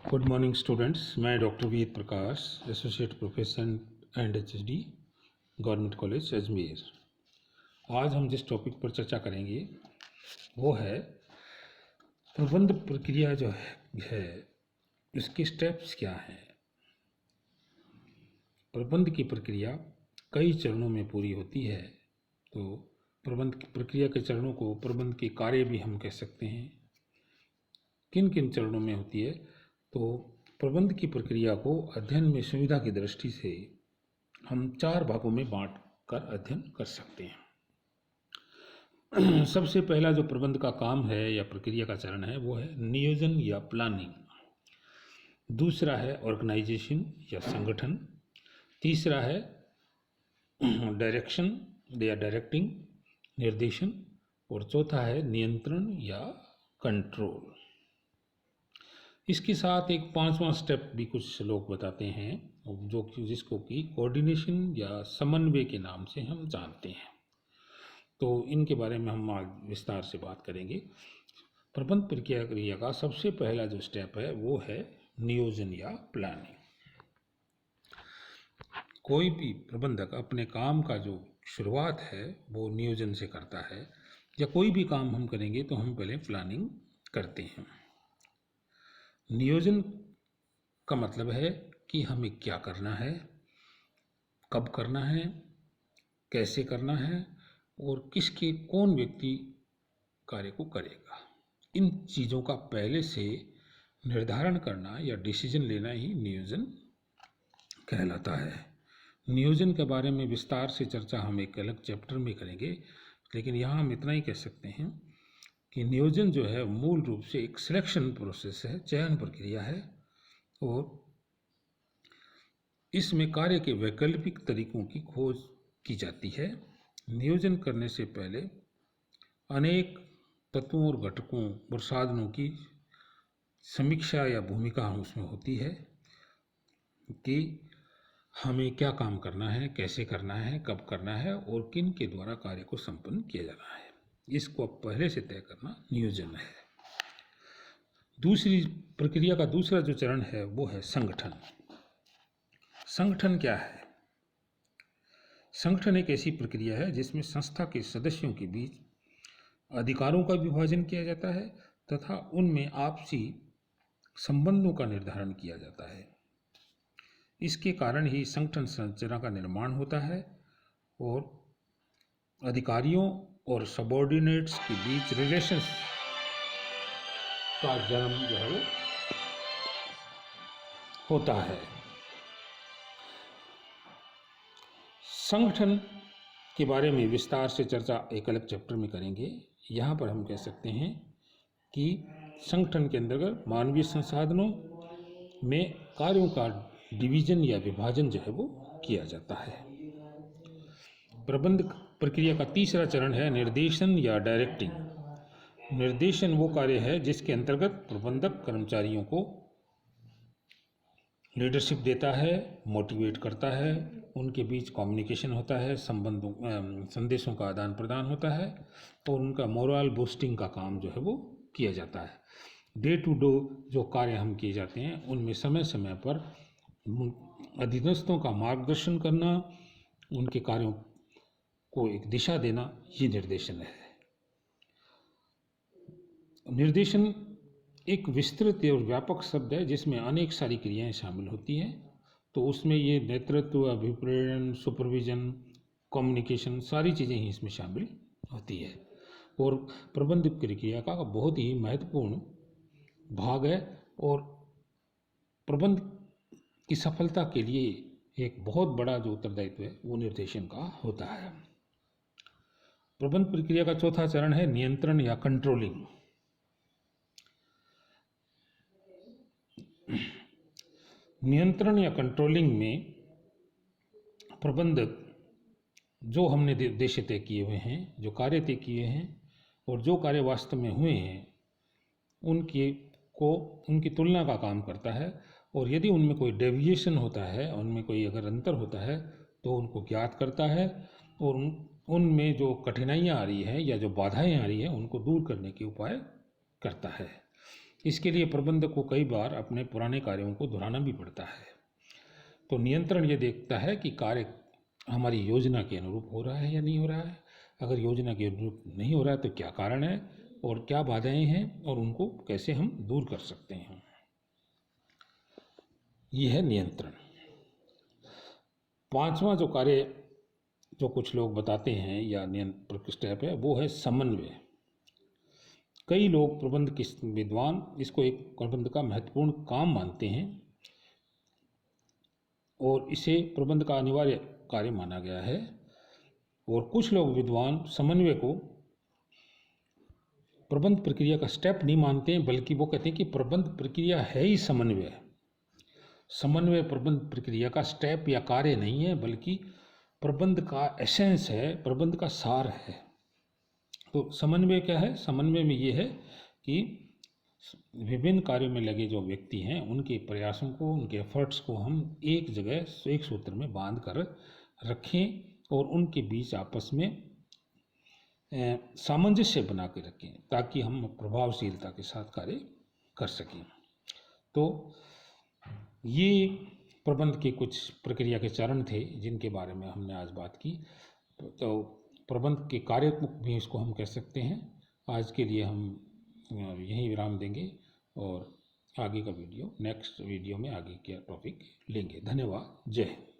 Good morning students. मैं doctor Veer Prakash, associate professor and HSD, government college Ajmer. आज हम जिस टॉपिक पर चर्चा करेंगे वो है प्रबंध प्रक्रिया जो है इसके स्टेप्स क्या हैं। प्रबंध की प्रक्रिया कई चरणों में पूरी होती है, तो प्रबंध की प्रक्रिया के चरणों को प्रबंध के कार्य भी हम कह सकते हैं। किन किन चरणों में होती है, तो प्रबंध की प्रक्रिया को अध्ययन में सुविधा की दृष्टि से हम 4 भागों में बांट कर अध्ययन कर सकते हैं। सबसे पहला जो प्रबंध का काम है या प्रक्रिया का चरण है वो है नियोजन या प्लानिंग। दूसरा है ऑर्गेनाइजेशन या संगठन। तीसरा है डायरेक्शन या डायरेक्टिंग, निर्देशन। और चौथा है नियंत्रण या कंट्रोल। इसके साथ एक 5वां स्टेप भी कुछ लोग बताते हैं जिसको कि कोऑर्डिनेशन या समन्वय के नाम से हम जानते हैं। तो इनके बारे में हम आज विस्तार से बात करेंगे। प्रबंध प्रक्रिया का सबसे पहला जो स्टेप है वो है नियोजन या प्लानिंग। कोई भी प्रबंधक अपने काम का जो शुरुआत है वो नियोजन से करता है, या कोई भी काम हम करेंगे तो हम पहले प्लानिंग करते हैं। नियोजन का मतलब है कि हमें क्या करना है, कब करना है, कैसे करना है और किसके कौन व्यक्ति कार्य को करेगा। इन चीज़ों का पहले से निर्धारण करना या डिसीजन लेना ही नियोजन कहलाता है। नियोजन के बारे में विस्तार से चर्चा हम एक अलग चैप्टर में करेंगे, लेकिन यहाँ हम इतना ही कह सकते हैं कि नियोजन जो है मूल रूप से एक सिलेक्शन प्रोसेस है, चयन प्रक्रिया है, और इसमें कार्य के वैकल्पिक तरीकों की खोज की जाती है। नियोजन करने से पहले अनेक तत्वों और घटकों और साधनों की समीक्षा या भूमिका उसमें होती है कि हमें क्या काम करना है, कैसे करना है, कब करना है और किन के द्वारा कार्य को संपन्न किया जाना है। इसको पहले से तय करना नियोजन है। दूसरी प्रक्रिया का दूसरा जो चरण है वो है संगठन। संगठन क्या है? संगठन एक ऐसी प्रक्रिया है जिसमें संस्था के सदस्यों के बीच अधिकारों का विभाजन किया जाता है तथा उनमें आपसी संबंधों का निर्धारण किया जाता है। इसके कारण ही संगठन संरचना का निर्माण होता है और अधिकारियों और सबऑर्डिनेट्स के बीच रिलेशंस का जन्म जो है होता है। संगठन के बारे में विस्तार से चर्चा एक अलग चैप्टर में करेंगे। यहाँ पर हम कह सकते हैं कि संगठन के अंतर्गत मानवीय संसाधनों में कार्यों का डिवीजन या विभाजन जो है वो किया जाता है। प्रबंध प्रक्रिया का तीसरा चरण है निर्देशन या डायरेक्टिंग। निर्देशन वो कार्य है जिसके अंतर्गत प्रबंधक कर्मचारियों को लीडरशिप देता है, मोटिवेट करता है, उनके बीच कम्युनिकेशन होता है, संदेशों का आदान प्रदान होता है और उनका मोरल बूस्टिंग का काम जो है वो किया जाता है। डे टू डे जो कार्य हम किए जाते हैं उनमें समय समय पर अधीनस्थों का मार्गदर्शन करना, उनके कार्यों को एक दिशा देना, ये निर्देशन है। निर्देशन एक विस्तृत और व्यापक शब्द है जिसमें अनेक सारी क्रियाएं शामिल होती हैं। तो उसमें ये नेतृत्व, अभिप्रेरण, सुपरविजन, कम्युनिकेशन, सारी चीज़ें ही इसमें शामिल होती है और प्रबंध प्रक्रिया का बहुत ही महत्वपूर्ण भाग है और प्रबंध की सफलता के लिए एक बहुत बड़ा जो उत्तरदायित्व है वो निर्देशन का होता है। प्रबंध प्रक्रिया का चौथा चरण है नियंत्रण या कंट्रोलिंग। नियंत्रण या कंट्रोलिंग में प्रबंधक जो हमने उद्देश्य तय किए हुए हैं, जो कार्य तय किए हैं और जो कार्य वास्तव में हुए हैं उनकी तुलना का काम करता है और यदि उनमें कोई डेविएशन होता है, उनमें कोई अगर अंतर होता है तो उनको ज्ञात करता है और उनमें जो कठिनाइयाँ आ रही हैं या जो बाधाएं आ रही हैं उनको दूर करने के उपाय करता है। इसके लिए प्रबंधक को कई बार अपने पुराने कार्यों को दोहराना भी पड़ता है। तो नियंत्रण ये देखता है कि कार्य हमारी योजना के अनुरूप हो रहा है या नहीं हो रहा है। अगर योजना के अनुरूप नहीं हो रहा है तो क्या कारण है और क्या बाधाएं हैं और उनको कैसे हम दूर कर सकते हैं। ये है नियंत्रण। पांचवा जो कार्य जो कुछ लोग बताते हैं या नियंत्रण स्टेप है वो है समन्वय। कई लोग प्रबंध के विद्वान इसको एक प्रबंध का महत्वपूर्ण काम मानते हैं और इसे प्रबंध का अनिवार्य कार्य माना गया है। और कुछ लोग विद्वान समन्वय को प्रबंध प्रक्रिया का स्टेप नहीं मानते हैं, बल्कि वो कहते हैं कि प्रबंध प्रक्रिया है ही समन्वय। समन्वय प्रबंध प्रक्रिया का स्टेप या कार्य नहीं है, बल्कि प्रबंध का एसेंस है, प्रबंध का सार है। तो समन्वय क्या है? समन्वय में ये है कि विभिन्न कार्यों में लगे जो व्यक्ति हैं उनके प्रयासों को, उनके एफर्ट्स को हम एक जगह एक सूत्र में बांध कर रखें और उनके बीच आपस में सामंजस्य बना के रखें ताकि हम प्रभावशीलता के साथ कार्य कर सकें। तो ये प्रबंध के कुछ प्रक्रिया के चरण थे जिनके बारे में हमने आज बात की। तो प्रबंध के कार्य भी इसको हम कह सकते हैं। आज के लिए हम यहीं विराम देंगे और आगे का वीडियो नेक्स्ट वीडियो में आगे का टॉपिक लेंगे। धन्यवाद। जय हिंद।